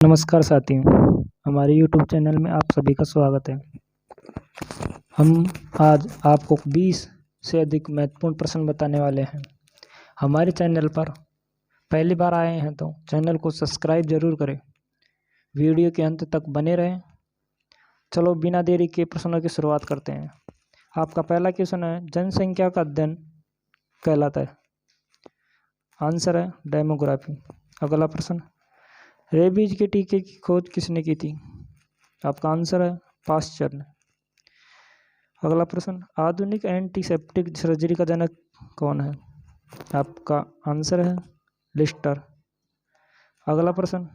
नमस्कार साथियों, हमारे YouTube चैनल में आप सभी का स्वागत है। हम आज आपको 20 से अधिक महत्वपूर्ण प्रश्न बताने वाले हैं। हमारे चैनल पर पहली बार आए हैं तो चैनल को सब्सक्राइब जरूर करें, वीडियो के अंत तक बने रहें। चलो बिना देरी के प्रश्नों की शुरुआत करते हैं। आपका पहला क्वेश्चन है, जनसंख्या का अध्ययन कहलाता है? आंसर है डेमोग्राफी। अगला प्रश्न, रेबीज के टीके की खोज किसने की थी? आपका आंसर है पाश्चर ने। अगला प्रश्न, आधुनिक एंटीसेप्टिक सर्जरी का जनक कौन है? आपका आंसर है लिस्टर। अगला प्रश्न,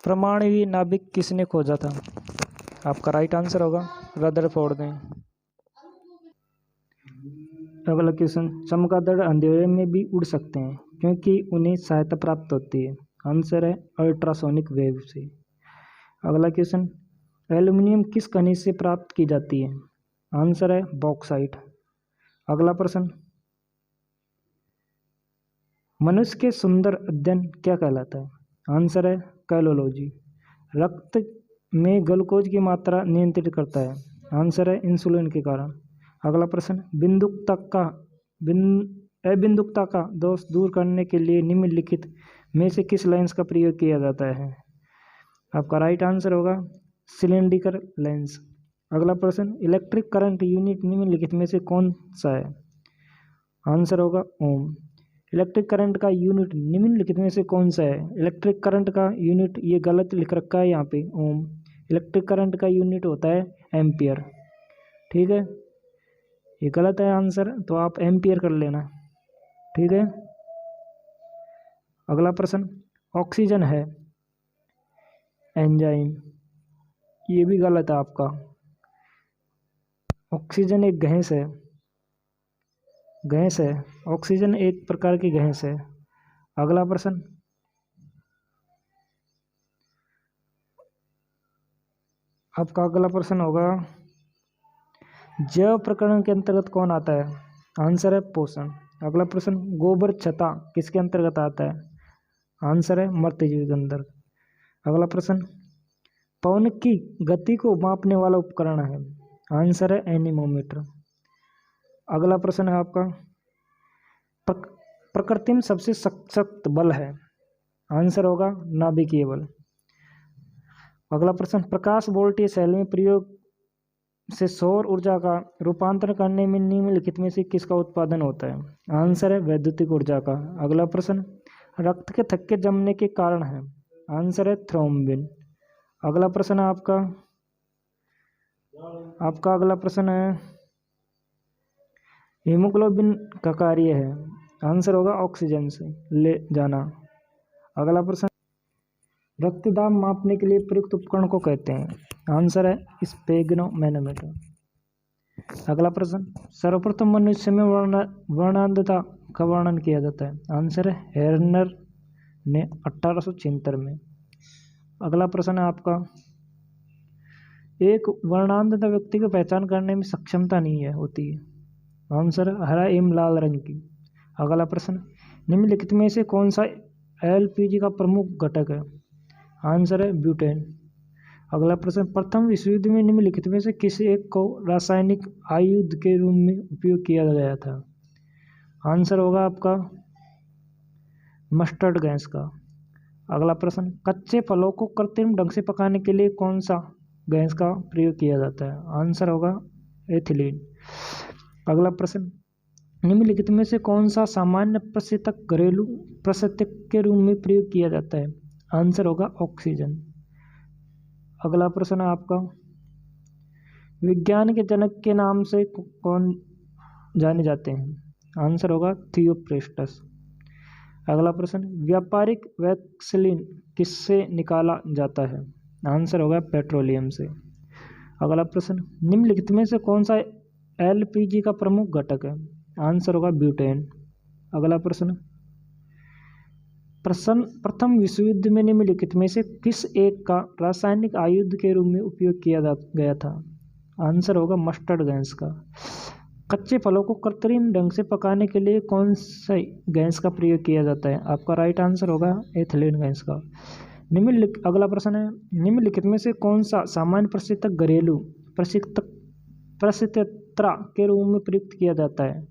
परमाणु नाभिक किसने खोजा था? आपका राइट आंसर होगा रदरफोर्ड ने। अगला क्वेश्चन, चमगादड़ अंधेरे में भी उड़ सकते हैं क्योंकि उन्हें सहायता प्राप्त होती है? आंसर है अल्ट्रासोनिक वेव से। अगला क्वेश्चन, एल्युमिनियम किस खनिज से प्राप्त की जाती है? आंसर है बॉक्साइट। अगला प्रश्न, मनुष्य के सुंदर अध्ययन क्या कहलाता है? आंसर है कैलोलॉजी। रक्त में ग्लूकोज की मात्रा नियंत्रित करता है? आंसर है इंसुलिन के कारण। अगला प्रश्न, अबिंदुकता का दोष दूर करने के लिए निम्नलिखित में से किस लेंस का प्रयोग किया जाता है? आपका राइट आंसर होगा सिलेंडरिकल लेंस। अगला प्रश्न, इलेक्ट्रिक करंट यूनिट निम्नलिखित में से कौन सा है? आंसर होगा ओम। इलेक्ट्रिक करंट का यूनिट निम्नलिखित में से कौन सा है? इलेक्ट्रिक करंट का यूनिट ये गलत लिख रखा है यहाँ पे ओम। इलेक्ट्रिक करंट का यूनिट होता है एम्पियर। ठीक है, ये गलत है आंसर, तो आप एम्पियर कर लेना। ठीक है। अगला प्रश्न, ऑक्सीजन है एंजाइम, ये भी गलत है आपका। ऑक्सीजन एक गैस है, ऑक्सीजन एक प्रकार की गैस है। अगला प्रश्न, आपका अगला प्रश्न होगा, जैव प्रकरण के अंतर्गत कौन आता है? आंसर है पोषण। अगला प्रश्न, गोबर छत्ता किसके अंतर्गत आता है? आंसर है मर्त्यजीवी के अंदर। अगला प्रश्न, पवन की गति को मापने वाला उपकरण है? आंसर है एनीमोमीटर। अगला प्रश्न है आपका, प्रकृति में सबसे सशक्त बल है? आंसर होगा नाभिकीय बल। अगला प्रश्न, प्रकाश वोल्टेज सेल में प्रयोग से सौर ऊर्जा का रूपांतरण करने में निम्नलिखित में से किसका उत्पादन होता है? आंसर है वैद्युतिक ऊर्जा का। अगला प्रश्न, रक्त के थक्के जमने के कारण है? आंसर है थ्रोम्बिन। अगला प्रश्न है आपका अगला प्रश्न है, हीमोग्लोबिन का कार्य है? आंसर होगा ऑक्सीजन से ले जाना। अगला प्रश्न, रक्तदाब मापने के लिए प्रयुक्त उपकरण को कहते हैं? आंसर है स्पेग्नोमैनोमीटर। अगला प्रश्न, सर्वप्रथम मनुष्य में वर्णांधता का वर्णन किया जाता है? आंसर है हेर्नर ने 1876 में। अगला प्रश्न है आपका, एक वर्णांधता व्यक्ति को पहचान करने में सक्षमता नहीं है होती है? आंसर है हरा एवं लाल रंग की। अगला प्रश्न, निम्नलिखित में से कौन सा एलपीजी का प्रमुख घटक है? आंसर है ब्यूटेन। अगला प्रश्न, प्रथम विश्व युद्ध में निम्नलिखित में से किस एक को रासायनिक आयुध के रूप में उपयोग किया गया था? आंसर होगा आपका मस्टर्ड गैस का। अगला प्रश्न, कच्चे फलों को कृत्रिम ढंग से पकाने के लिए कौन सा गैस का प्रयोग किया जाता है? आंसर होगा एथिलीन। अगला प्रश्न, निम्नलिखित में से कौन सा सामान्य प्रशीतक घरेलू प्रशीतक के रूप में प्रयोग किया जाता है? आंसर होगा ऑक्सीजन। अगला प्रश्न है आपका, विज्ञान के जनक के नाम से कौन जाने जाते हैं? आंसर होगा थियोफ्रेस्टस। अगला प्रश्न, व्यापारिक वैक्सीन किससे निकाला जाता है? आंसर होगा पेट्रोलियम से। अगला प्रश्न, निम्नलिखित में से कौन सा एलपीजी का प्रमुख घटक है? आंसर होगा ब्यूटेन। अगला प्रश्न, प्रथम विश्व युद्ध में निम्नलिखित में से किस एक का रासायनिक आयुध के रूप में उपयोग किया गया था? आंसर होगा मस्टर्ड गैस का। कच्चे फलों को कृत्रिम ढंग से पकाने के लिए कौन सा गैस का प्रयोग किया जाता है? आपका राइट आंसर होगा एथिलीन गैस का। अगला प्रश्न है, निम्नलिखित में से कौन सा सामान्य प्रशीतक घरेलू प्रशीतकर्ता के रूप में प्रयुक्त किया जाता है?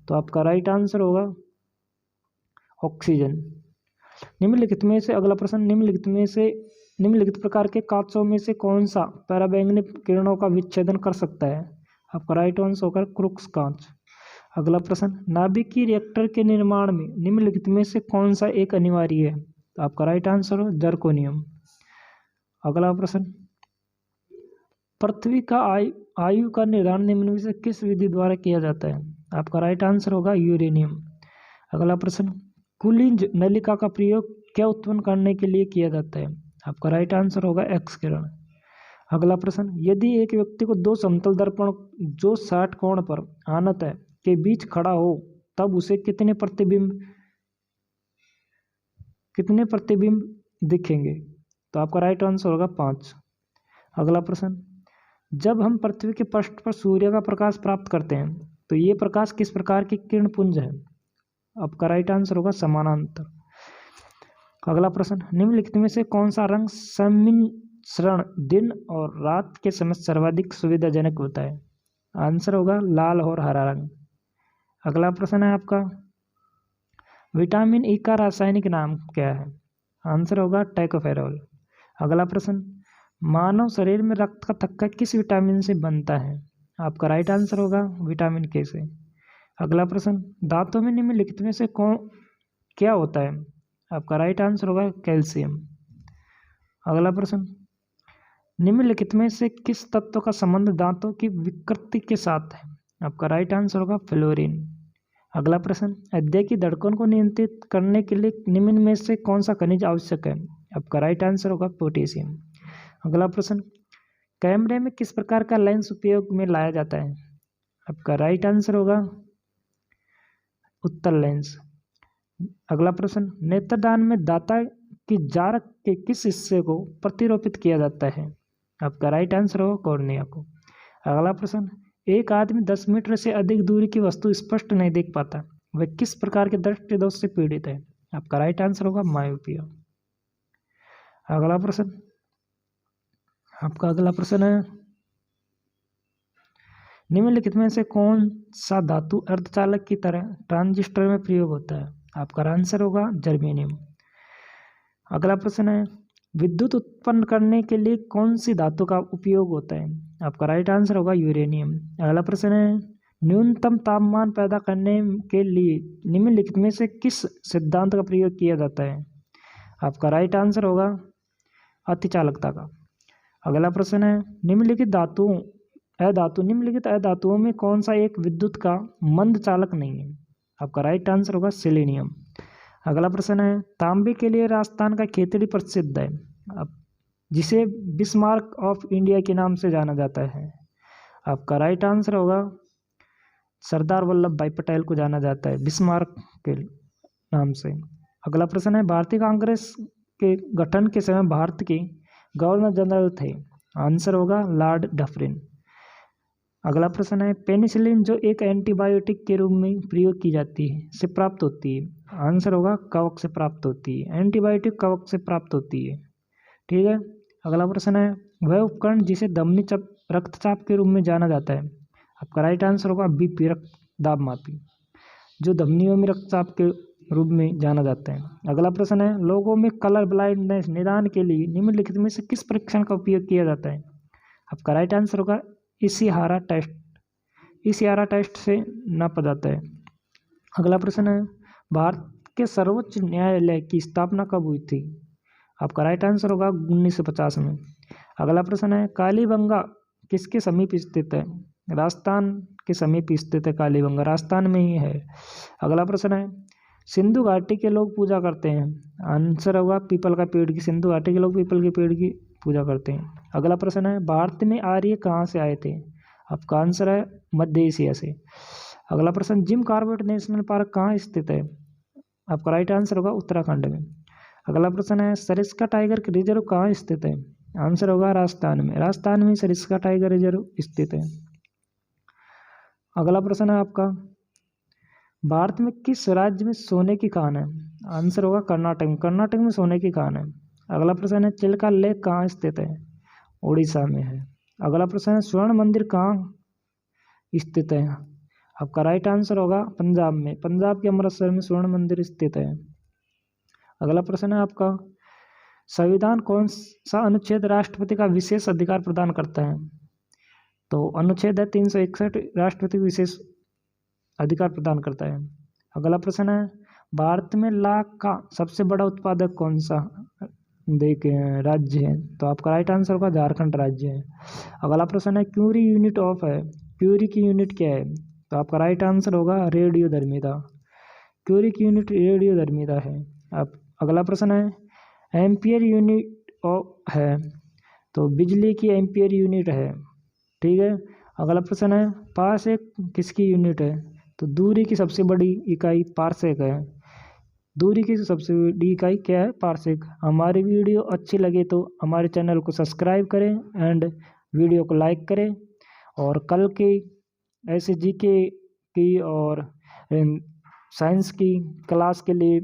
तो आपका राइट आंसर होगा ऑक्सीजन। निम्नलिखित में से अगला प्रश्न, निम्नलिखित प्रकार के कांचों में से कौन सा पराबैंगनी किरणों का विच्छेदन कर सकता है? आपका राइट आंसर होगा क्रूक्स कांच। अगला प्रश्न, नाभिकीय रिएक्टर के निर्माण में निम्नलिखित में से कौन सा एक अनिवार्य है? तो आपका राइट आंसर हो जर्कोनियम। अगला प्रश्न, पृथ्वी का आयु का निर्धारण निम्न में से किस विधि द्वारा किया जाता है? आपका राइट आंसर होगा यूरेनियम। अगला प्रश्न, कुलिंज नलिका का प्रयोग क्या उत्पन्न करने के लिए किया जाता है? आपका राइट आंसर होगा एक्स किरण। अगला प्रश्न, यदि एक व्यक्ति को दो समतल दर्पण जो 60 कोण पर आनत है के बीच खड़ा हो तब उसे कितने प्रतिबिंब दिखेंगे? तो आपका राइट आंसर होगा 5। अगला प्रश्न, जब हम पृथ्वी के पृष्ठ पर सूर्य का प्रकाश प्राप्त करते हैं तो ये प्रकाश किस प्रकार की किरण पुंज है? आपका राइट आंसर होगा समानांतर। अगला प्रश्न, निम्नलिखित में से कौन सा रंग सम्मिश्रण दिन और रात के समय सर्वाधिक सुविधाजनक होता है? आंसर होगा लाल और हरा रंग। अगला प्रश्न है आपका, विटामिन ई का रासायनिक नाम क्या है? आंसर होगा टोकोफेरोल। अगला प्रश्न, मानव शरीर में रक्त का थक्का किस विटामिन से बनता है? आपका राइट आंसर होगा विटामिन के से। अगला प्रश्न, दांतों में निम्नलिखित में से क्या होता है? आपका राइट आंसर होगा कैल्शियम। अगला प्रश्न, निम्नलिखित में से किस तत्व का संबंध दांतों की विकृति के साथ है? आपका राइट आंसर होगा फ्लोरीन। अगला प्रश्न, हृदय की धड़कन को नियंत्रित करने के लिए निम्न में से कौन सा खनिज आवश्यक है? आपका राइट आंसर होगा पोटेशियम। अगला प्रश्न, कैमरे में किस प्रकार का लेंस उपयोग में लाया जाता है? आपका राइट आंसर होगा उत्तल लेंस। अगला प्रश्न, नेत्रदान में दाता की जारक के किस हिस्से को प्रतिरोपित किया जाता है? आपका राइट आंसर होगा कॉर्निया को। अगला प्रश्न, एक आदमी 10 मीटर से अधिक दूरी की वस्तु स्पष्ट नहीं देख पाता, वह किस प्रकार के दृष्टि दोष से पीड़ित है? आपका राइट आंसर होगा मायोपिया। अगला प्रश्न, आपका अगला प्रश्न है, निम्नलिखित में से कौन सा धातु अर्धचालक की तरह ट्रांजिस्टर में प्रयोग होता है? आपका आंसर होगा जर्मेनियम। अगला प्रश्न है, विद्युत उत्पन्न करने के लिए कौन सी धातु का उपयोग होता है? आपका राइट आंसर होगा यूरेनियम। अगला प्रश्न है, न्यूनतम तापमान पैदा करने के लिए निम्नलिखित में से किस सिद्धांत का प्रयोग किया जाता है? आपका राइट आंसर होगा अतिचालकता का। अगला प्रश्न है, निम्नलिखित अधातुओं में कौन सा एक विद्युत का मंद चालक नहीं है? आपका राइट आंसर होगा सेलेनियम। अगला प्रश्न है, तांबे के लिए राजस्थान का खेतड़ी प्रसिद्ध है, जिसे बिस्मार्क ऑफ इंडिया के नाम से जाना जाता है। आपका राइट आंसर होगा सरदार वल्लभ भाई पटेल को जाना जाता है बिस्मार्क के नाम से। अगला प्रश्न है, भारतीय कांग्रेस के गठन के समय भारत के गवर्नर जनरल थे? आंसर होगा लॉर्ड डफरिन। अगला प्रश्न है, पेनिसिलिन जो एक एंटीबायोटिक के रूप में प्रयोग की जाती है से प्राप्त होती है? आंसर होगा कवक से प्राप्त होती है। एंटीबायोटिक कवक से प्राप्त होती है। ठीक है। अगला प्रश्न है, वह उपकरण जिसे धमनी रक्तचाप के रूप में जाना जाता है? आपका राइट आंसर होगा बीपी रक्तदाब मापी, जो धमनियों में रक्तचाप के रूप में जाना जाता है। अगला प्रश्न है, लोगों में कलर ब्लाइंडनेस निदान के लिए निम्नलिखित में से किस परीक्षण का उपयोग किया जाता है? आपका राइट आंसर होगा इशिहारा टेस्ट। इशिहारा टेस्ट से नापा जाता है। अगला प्रश्न है, भारत के सर्वोच्च न्यायालय की स्थापना कब हुई थी? आपका राइट आंसर होगा 1950 में। अगला प्रश्न है, कालीबंगा किसके समीप स्थित है? राजस्थान के समीप स्थित है कालीबंगा, राजस्थान में ही है। अगला प्रश्न है, सिंधु घाटी के लोग पूजा करते हैं? आंसर होगा पीपल का पेड़ की। सिंधु घाटी के लोग पीपल के पेड़ की पूजा करते हैं। अगला प्रश्न है, भारत में आर्य कहाँ से आए थे? आपका आंसर है मध्य एशिया से। अगला प्रश्न, जिम कॉर्बेट नेशनल पार्क कहाँ स्थित है? आपका राइट आंसर होगा उत्तराखंड में। अगला प्रश्न है, सरिस्का टाइगर रिजर्व कहाँ स्थित है? आंसर होगा राजस्थान में। राजस्थान में सरिस्का टाइगर रिजर्व स्थित है। अगला प्रश्न है आपका, भारत में किस राज्य में सोने की खान है? आंसर होगा कर्नाटक में। कर्नाटक में सोने की खान है। अगला प्रश्न है, चिल्का लेक कहाँ स्थित है? उड़ीसा में है। अगला प्रश्न है, स्वर्ण मंदिर कहाँ स्थित है? आपका राइट आंसर होगा पंजाब में। पंजाब के अमृतसर में स्वर्ण मंदिर स्थित है। अगला प्रश्न है आपका, संविधान कौन सा अनुच्छेद राष्ट्रपति का विशेष अधिकार प्रदान करता है? तो अनुच्छेद है 361 राष्ट्रपति विशेष अधिकार प्रदान करता है। अगला प्रश्न है, भारत में लाख का सबसे बड़ा उत्पादक कौन सा राज्य है? तो आपका राइट आंसर होगा झारखंड राज्य है। अगला प्रश्न है, क्यूरी यूनिट ऑफ है। क्यूरी की यूनिट क्या है? तो आपका राइट आंसर होगा रेडियोधर्मिता। क्यूरी की यूनिट रेडियोधर्मिता है। अब अगला प्रश्न है, एम्पियर यूनिट ऑफ है। तो बिजली की एम्पियर यूनिट है। ठीक है। अगला प्रश्न है, पारसेक किसकी यूनिट है? तो दूरी की सबसे बड़ी इकाई पारसेक है। दूरी की सबसे बड़ी इकाई क्या है? पारसेक। हमारी वीडियो अच्छी लगे तो हमारे चैनल को सब्सक्राइब करें एंड वीडियो को लाइक करें। और कल की ऐसे जीके की और साइंस की क्लास के लिए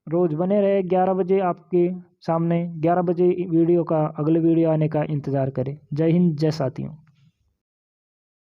रोज़ बने रहे 11 बजे आपके सामने। 11 बजे वीडियो का अगले वीडियो आने का इंतज़ार करें। जय हिंद, जय साथियों।